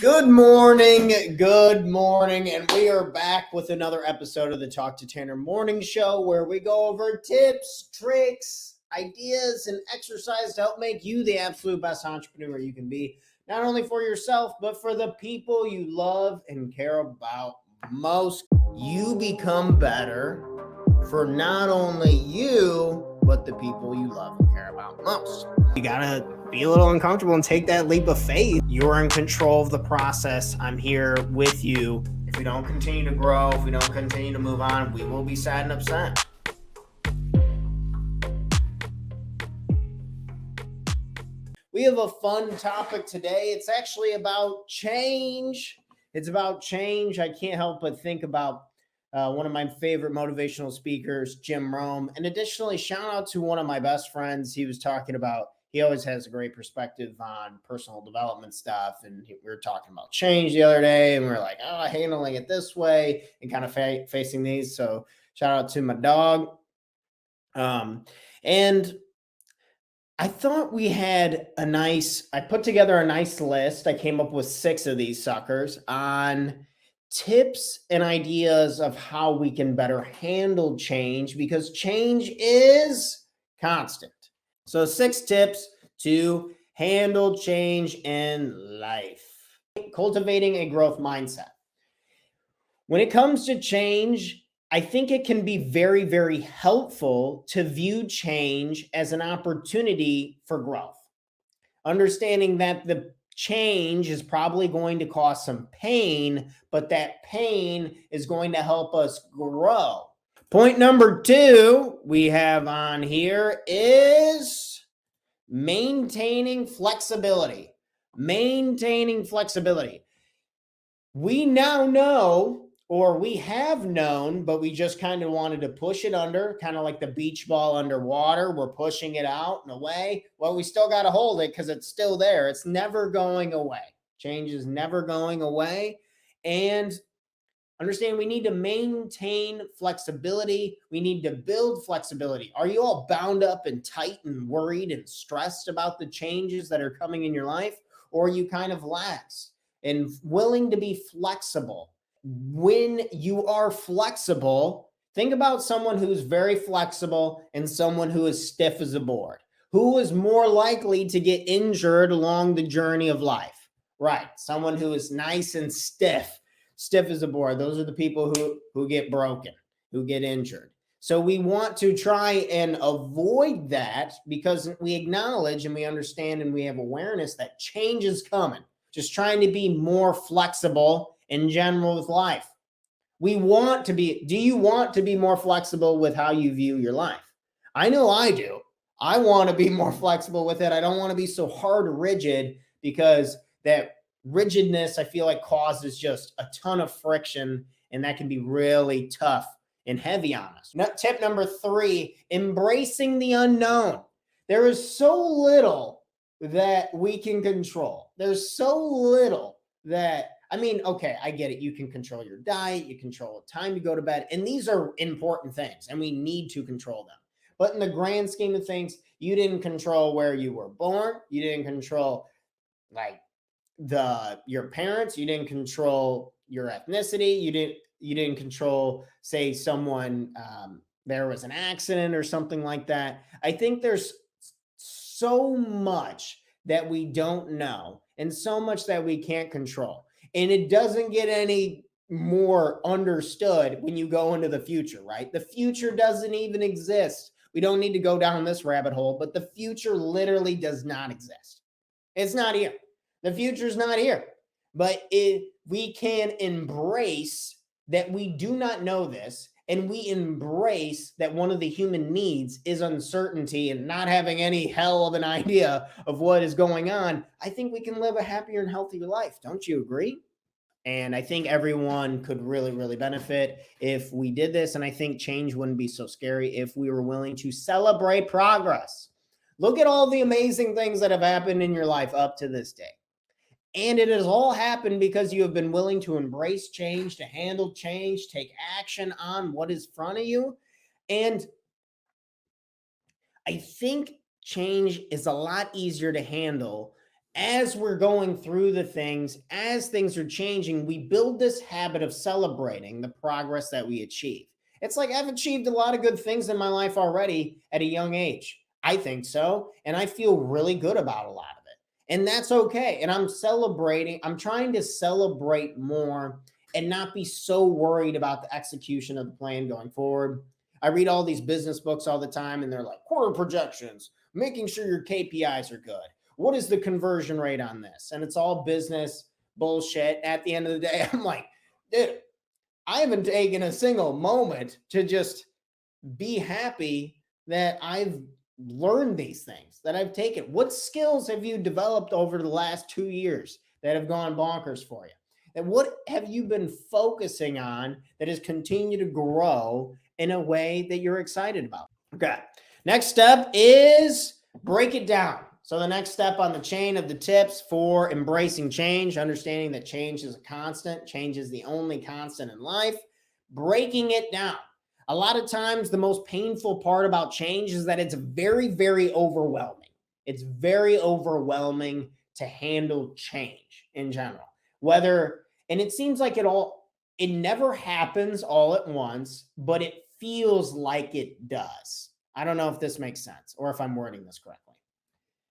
Good morning, and we are back with another episode of the Talk to Tanner Morning Show where we go over tips, tricks, ideas, and exercise to help make you the absolute best entrepreneur you can be, not only for yourself, but for the people you love and care about most. You become better for not only you, but the people you love and care about most. You gotta be a little uncomfortable and take that leap of faith. You're in control of the process. I'm here with you. If we don't continue to grow, if we don't continue to move on, we will be sad and upset. We have a fun topic today. It's actually about change. It's about change. I can't help but think about one of my favorite motivational speakers, Jim Rome. And additionally, shout out to one of my best friends. He was talking about, he always has a great perspective on personal development stuff. And we were talking about change the other day, and we were like, handling it this way and kind of facing these. So shout out to my dog. And I thought we had I put together a nice list. I came up with 6 of these suckers on tips and ideas of how we can better handle change, because change is constant. So 6 tips to handle change in life. Cultivating a growth mindset. When it comes to change, I think it can be very, very helpful to view change as an opportunity for growth. Understanding that the change is probably going to cause some pain, but that pain is going to help us grow. Point number 2 we have on here is maintaining flexibility. Maintaining flexibility. We now know, or we have known, but we just kind of wanted to push it under, kind of like the beach ball underwater. We're pushing it out and away. Well, we still got to hold it because it's still there. It's never going away. Change is never going away. And understand we need to maintain flexibility. We need to build flexibility. Are you all bound up and tight and worried and stressed about the changes that are coming in your life? Or are you kind of lax and willing to be flexible? When you are flexible, think about someone who's very flexible and someone who is stiff as a board. Who is more likely to get injured along the journey of life? Right, someone who is nice and stiff as a board. Those are the people who get broken, who get injured. So we want to try and avoid that, because we acknowledge and we understand and we have awareness that change is coming. Just trying to be more flexible in general with life. Do you want to be more flexible with how you view your life? I know I do. I want to be more flexible with it. I don't want to be so hard rigid, because that rigidness, I feel like, causes just a ton of friction, and that can be really tough and heavy on us. Tip number 3, embracing the unknown. There is so little that we can control. There's so little that, okay, I get it. You can control your diet, you control what time you go to bed, and these are important things, and we need to control them. But in the grand scheme of things, you didn't control where you were born. You didn't control your parents. You didn't control your ethnicity. You didn't control, say, someone, there was an accident or something like that. I think there's so much that we don't know and so much that we can't control. And it doesn't get any more understood when you go into the future, right? The future doesn't even exist. We don't need to go down this rabbit hole, but the future literally does not exist. It's not here. The future's not here. But we can embrace that we do not know this, and we embrace that one of the human needs is uncertainty and not having any hell of an idea of what is going on. I think we can live a happier and healthier life. Don't you agree? And I think everyone could really, really benefit if we did this. And I think change wouldn't be so scary if we were willing to celebrate progress. Look at all the amazing things that have happened in your life up to this day. And it has all happened because you have been willing to embrace change, to handle change, take action on what is in front of you. And I think change is a lot easier to handle as we're going through the things, as things are changing, we build this habit of celebrating the progress that we achieve. It's like I've achieved a lot of good things in my life already at a young age. I think so. And I feel really good about a lot of it. And that's okay. And I'm celebrating, I'm trying to celebrate more and not be so worried about the execution of the plan going forward. I read all these business books all the time, and they're like quarter projections, making sure your KPIs are good. What is the conversion rate on this? And it's all business bullshit. At the end of the day, I'm like, dude, I haven't taken a single moment to just be happy that I've learned these things, that I've taken. What skills have you developed over the last 2 years that have gone bonkers for you? And what have you been focusing on that has continued to grow in a way that you're excited about? Okay. Next step is break it down. So the next step on the chain of the tips for embracing change, understanding that change is a constant, change is the only constant in life, breaking it down. A lot of times the most painful part about change is that it's very, very overwhelming. It's very overwhelming to handle change in general. And it seems like it never happens all at once, but it feels like it does. I don't know if this makes sense or if I'm wording this correctly.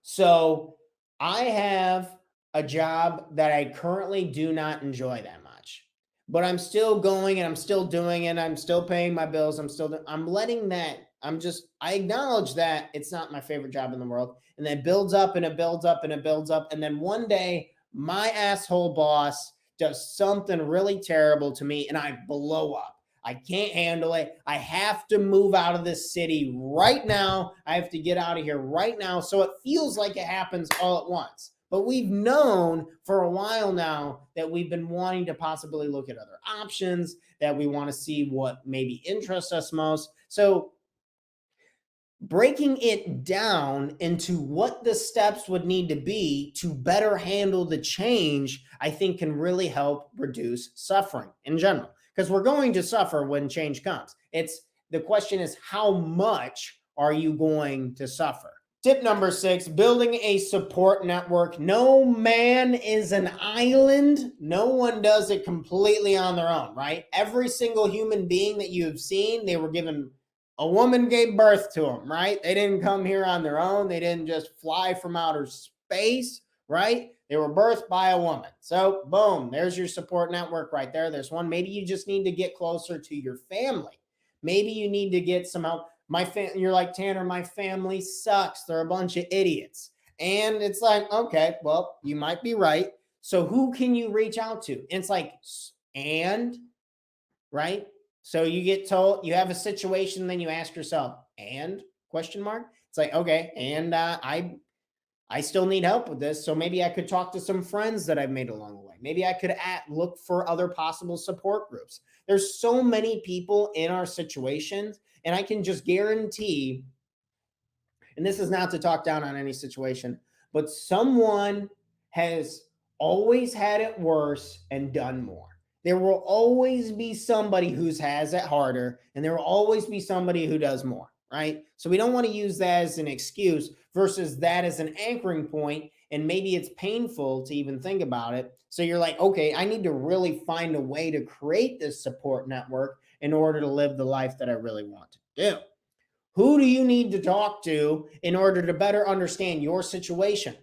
So I have a job that I currently do not enjoy that much, but I'm still going and I'm still doing it. I'm still paying my bills. I'm letting that, I acknowledge that it's not my favorite job in the world. And then it builds up and it builds up and it builds up. And then one day my asshole boss does something really terrible to me and I blow up. I can't handle it. I have to move out of this city right now. I have to get out of here right now. So it feels like it happens all at once. But we've known for a while now that we've been wanting to possibly look at other options, that we want to see what maybe interests us most. So breaking it down into what the steps would need to be to better handle the change, I think can really help reduce suffering in general. Because we're going to suffer when change comes. The question is, how much are you going to suffer? Tip number 6, building a support network. No man is an island. No one does it completely on their own, right? Every single human being that you have seen, a woman gave birth to them, right? They didn't come here on their own. They didn't just fly from outer space, right? They were birthed by a woman. So boom, there's your support network right there. There's one. Maybe you just need to get closer to your family. Maybe you need to get some help. You're like, Tanner, my family sucks. They're a bunch of idiots. And it's like, okay, well, you might be right. So who can you reach out to? And it's like, right? So you get told you have a situation, then you ask yourself, and question mark? It's like, okay, and I still need help with this. So maybe I could talk to some friends that I've made along the way. Maybe I could look for other possible support groups. There's so many people in our situations, and I can just guarantee, and this is not to talk down on any situation, but someone has always had it worse and done more. There will always be somebody who has it harder, and there will always be somebody who does more, right? So we don't want to use that as an excuse versus that as an anchoring point, and maybe it's painful to even think about it. So you're like, okay, I need to really find a way to create this support network in order to live the life that I really want to do. Who do you need to talk to in order to better understand your situation?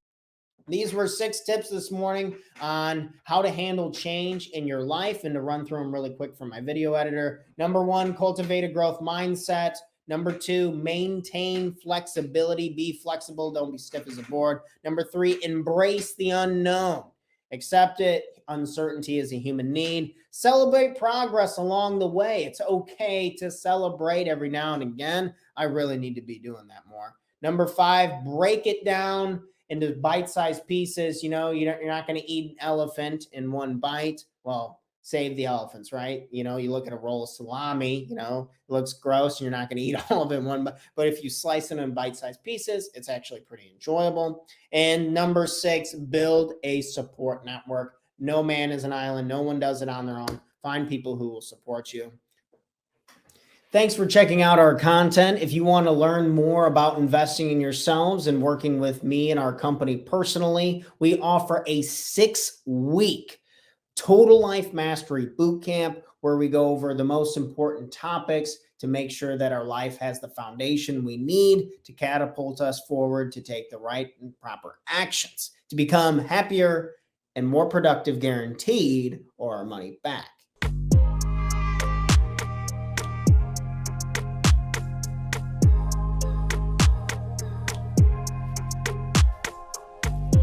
These were 6 tips this morning on how to handle change in your life, and to run through them really quick from my video editor. Number 1, cultivate a growth mindset. Number 2, maintain flexibility. Be flexible. Don't be stiff as a board. Number 3, embrace the unknown. Accept it. Uncertainty is a human need. Celebrate progress along the way. It's okay to celebrate every now and again. I really need to be doing that more. Number 5, break it down into bite-sized pieces. You're not going to eat an elephant in one bite. Well, save the elephants, right? You look at a roll of salami, it looks gross and you're not going to eat all of it in one bite. But if you slice it in bite-sized pieces, it's actually pretty enjoyable. And number 6, build a support network. No man is an island. No one does it on their own. Find people who will support you. Thanks for checking out our content. If you want to learn more about investing in yourselves and working with me and our company personally, we offer a 6-week Total Life Mastery Bootcamp where we go over the most important topics to make sure that our life has the foundation we need to catapult us forward to take the right and proper actions to become happier and more productive, guaranteed, or our money back.